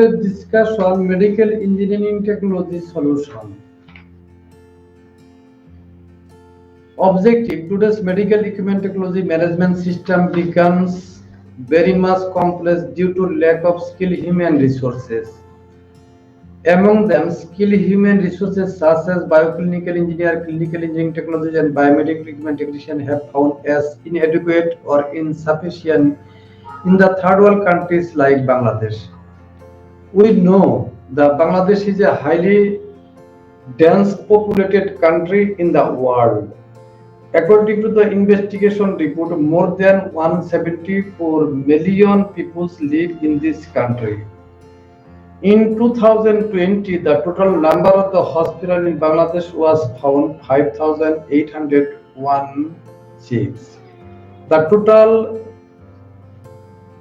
Discussion medical engineering technology solution. Objective: today's medical equipment technology management system becomes very much complex due to lack of skilled human resources. Among them, skilled human resources such as bioclinical engineer, clinical engineering technology, and biomedical equipment technician have found as inadequate or insufficient in the third world countries like Bangladesh. We know that Bangladesh is a highly dense populated country in the world. According to the investigation report, more than 174 million people live in this country. In 2020, the total number of the hospitals in Bangladesh was found 5,816. The total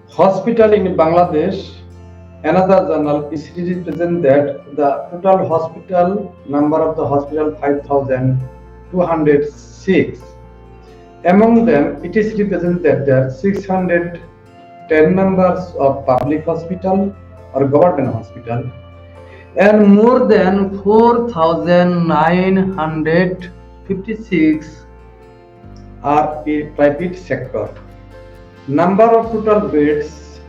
hospital in Bangladesh, another journal is represent that the total hospital number of the hospital 5,206. Among them, it is represented that there are 610 members of public hospital or government hospital, and more than 4,956 are in private sector. Number of total beds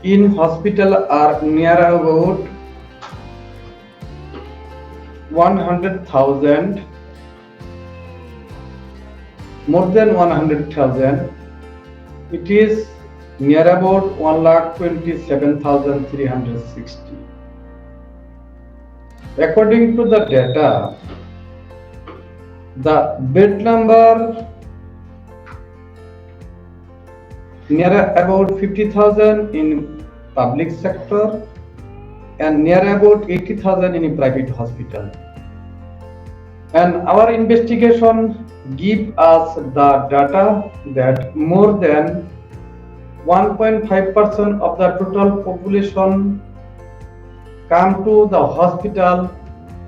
in hospital are near about 100,000, more than 100,000. It is near about 1,27,360. According to the data, the bed number near about 50,000 in public sector and near about 80,000 in a private hospital. And our investigation give us the data that more than 1.5% of the total population come to the hospital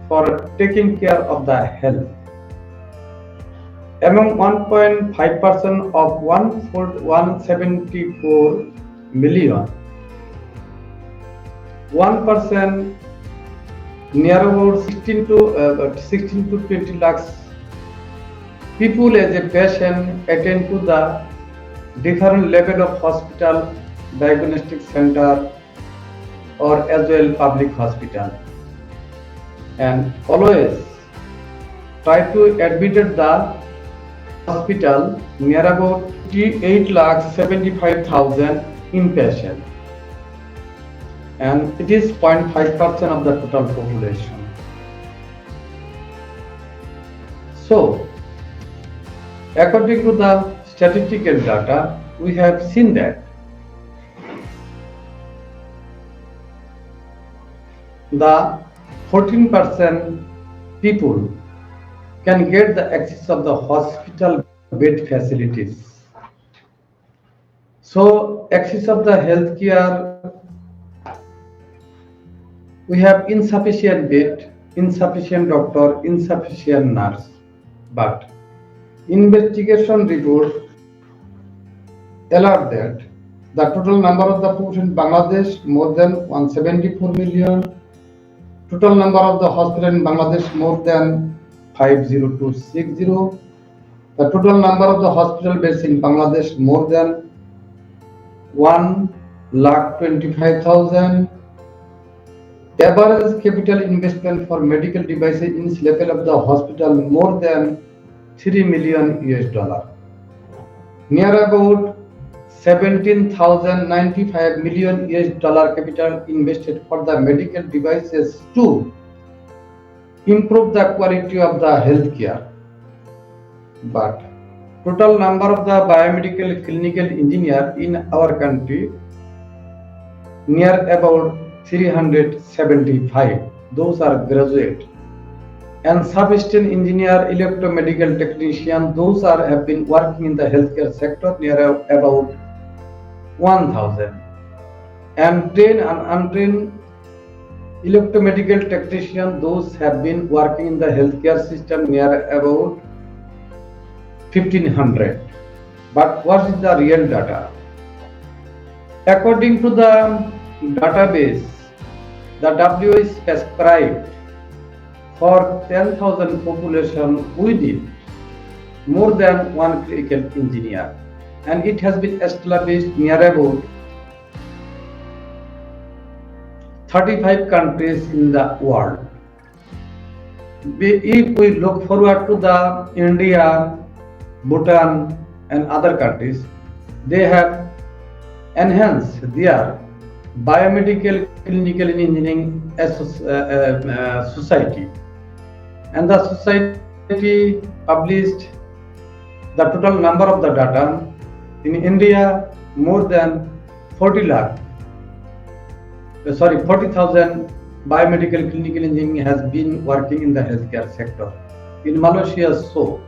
for taking care of the health. Among 1.5% of 174 million, 1% near about 16 to 20 lakhs people as a patient attend to the different level of hospital, diagnostic center, or as well public hospital, and always try to admit the hospital near about 8,75,000 inpatient, and it is 0.5% of the total population. So, according to the statistical data, we have seen that the 14% people can get the access of the hospital bed facilities. So, access of the healthcare, we have insufficient bed, insufficient doctor, insufficient nurse, but investigation report alert that the total number of the population in Bangladesh more than 174 million, total number of the hospital in Bangladesh more than 50260, the total number of the hospital beds in Bangladesh more than 1,25,000. Average capital investment for medical devices in level of the hospital more than $3 million. Near about 17,095 million US dollar capital invested for the medical devices to improve the quality of the healthcare. But total number of the biomedical clinical engineer in our country near about 375. Those are graduate. And sub-assistant engineer, electromedical technician, those have been working in the healthcare sector near about 1,000. And trained and untrained electromedical technician, those have been working in the healthcare system near about 1,500. But what is the real data? According to the database The WHO is prescribed for 10,000 population within more than one clinical engineer, and it has been established near about 35 countries in the world. If we look forward to the India, Bhutan and other countries, they have enhanced their biomedical clinical engineering society, and the society published the total number of the data. In India, more than 40,000 biomedical clinical engineering has been working in the healthcare sector. In Malaysia, so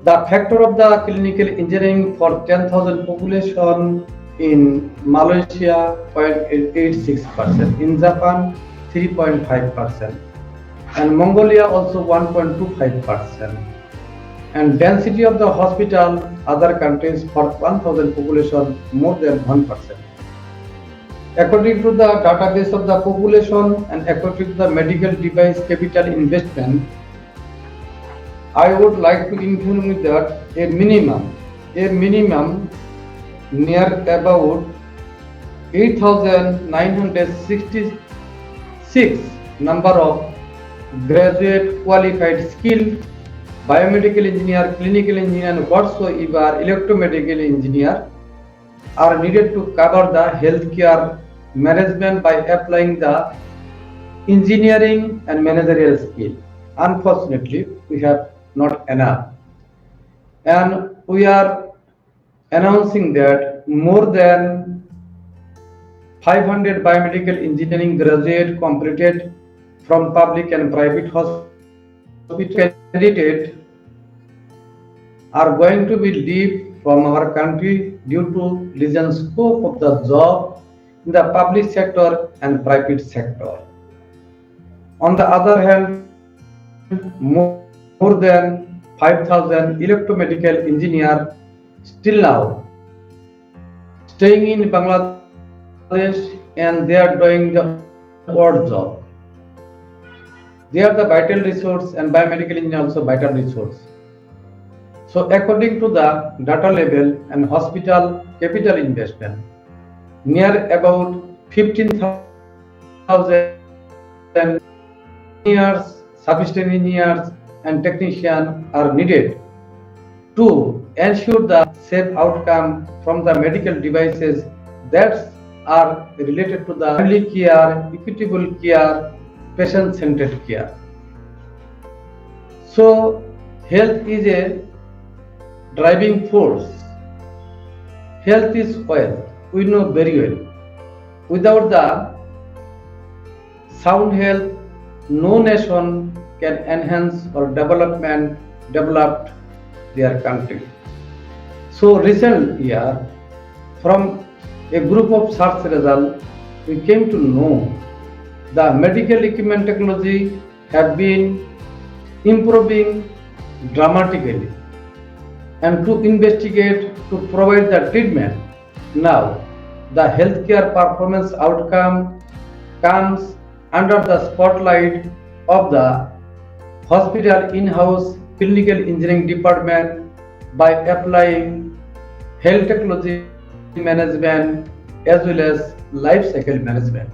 the factor of the clinical engineering for 10,000 population in Malaysia 0.86%, in Japan 3.5%, and Mongolia also 1.25%. And density of the hospital other countries for 1,000 population more than 1%. According to the database of the population and according to the medical device capital investment, I would like to inform you that a minimum near about 8,966 number of graduate qualified skilled biomedical engineer, clinical engineer and whatsoever electromedical engineer are needed to cover the healthcare management by applying the engineering and managerial skill. Unfortunately, we have not enough, and we are announcing that more than 500 biomedical engineering graduate completed from public and private hospital candidates are going to be leave from our country due to limited scope of the job in the public sector and private sector. On the other hand, more than 5,000 electromedical engineers still now staying in Bangladesh, and they are doing the odd job. They are the vital resource, and biomedical engineer also vital resource. So according to the data level and hospital capital investment, near about 15,000 engineers, subsystem engineers and technicians are needed to ensure the safe outcome from the medical devices that are related to the family care, equitable care, patient-centered care. So health is a driving force. Health is wealth. We know very well. Without the sound health, no nation can enhance or develop their country. So recent year, from a group of search results, we came to know the medical equipment technology have been improving dramatically, and to investigate to provide the treatment. Now, the healthcare performance outcome comes under the spotlight of the hospital in-house clinical engineering department by applying health technology management as well as life cycle management.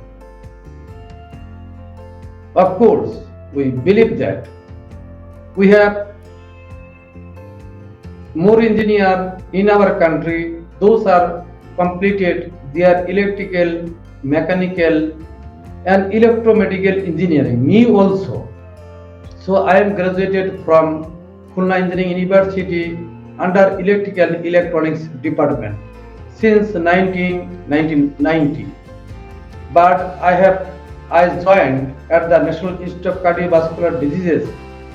Of course, we believe that we have more engineers in our country. Those are completed their electrical, mechanical and electromedical engineering. Me also. So I am graduated from Khulna Engineering University under Electrical and Electronics Department since 1990. But I joined at the National Institute of Cardiovascular Diseases,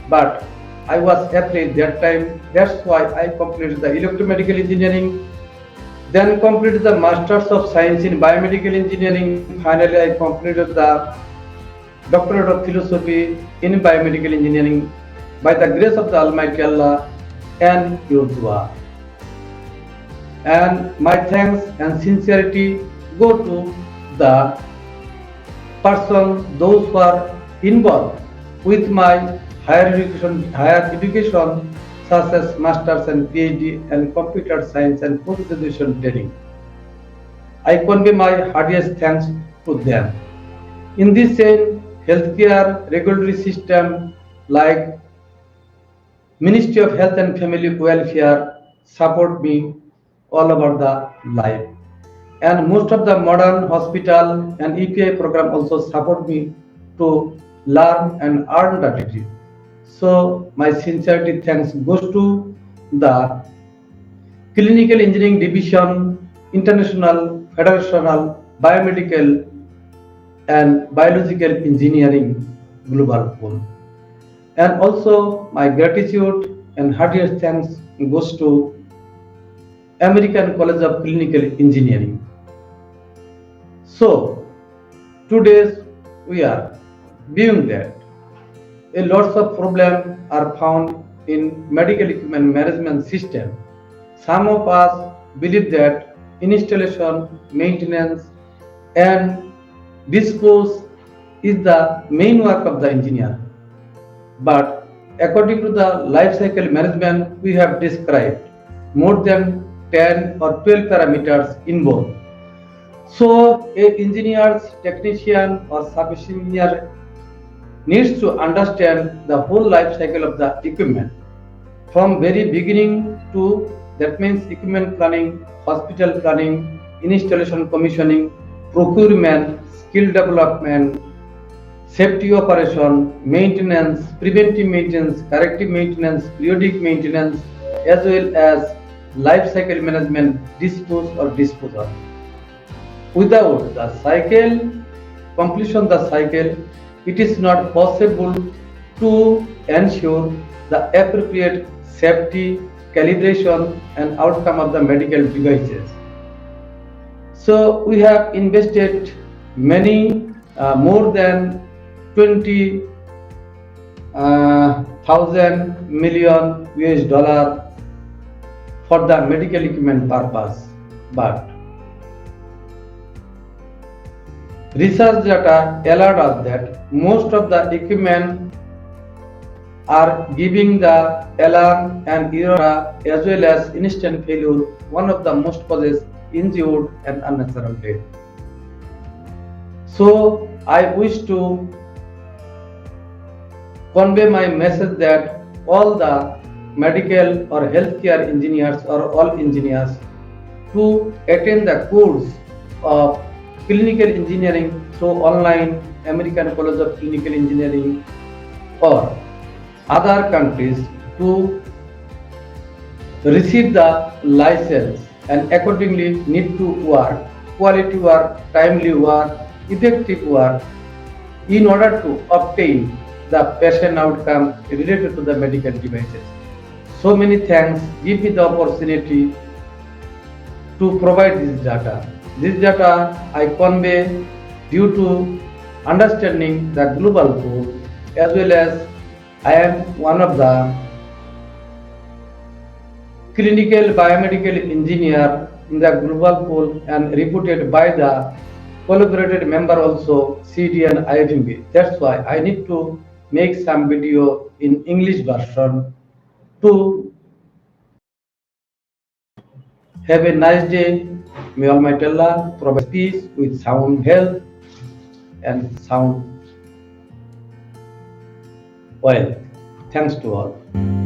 but I was afraid that time. That's why I completed the electromedical engineering, then completed the Masters of Science in Biomedical Engineering. Finally, I completed the Doctorate of Philosophy in Biomedical Engineering by the grace of the Almighty Allah and your dua. And my thanks and sincerity go to the persons, those who are involved with my higher education such as masters and PhD and computer science and post-graduation training. I convey my heartiest thanks to them. In this same healthcare regulatory system like Ministry of Health and Family Welfare support me all over the life. And most of the modern hospital and EPI program also support me to learn and earn the degree. So my sincerity thanks goes to the Clinical Engineering Division, International Federational Biomedical and Biological Engineering Global Pool. And also my gratitude and heartiest thanks goes to American College of Clinical Engineering. So today we are viewing that a lots of problems are found in medical equipment management system. Some of us believe that installation, maintenance, and dispose is the main work of the engineer. But according to the life cycle management we have described, more than 10 or 12 parameters involved. So a engineer's technician or sub-engineer needs to understand the whole life cycle of the equipment from very beginning to, that means equipment planning, hospital planning, installation commissioning, procurement, skill development, safety operation, maintenance, preventive maintenance, corrective maintenance, periodic maintenance, as well as life cycle management, dispose or disposal. Without the cycle, completion of the cycle, it is not possible to ensure the appropriate safety, calibration and outcome of the medical devices. So we have invested many more than 20 thousand million US dollar for the medical equipment purpose, but research data allowed us that most of the equipment are giving the alarm and error as well as instant failure, one of the most causes injured and unnatural death. So I wish to convey my message that all the medical or healthcare engineers or all engineers to attend the course of clinical engineering through online American College of Clinical Engineering or other countries to receive the license and accordingly need to work, quality work, timely work, effective work in order to obtain the patient outcome related to the medical devices. So many thanks, give me the opportunity to provide this data. This data I convey due to understanding the global goal as well as I am one of the clinical biomedical engineer in the global pool and reputed by the collaborated member also CED and IFMEB. That's why I need to make some video in English version to have a nice day. May Almighty Allah provide peace with sound health and sound wealth. Thanks to all.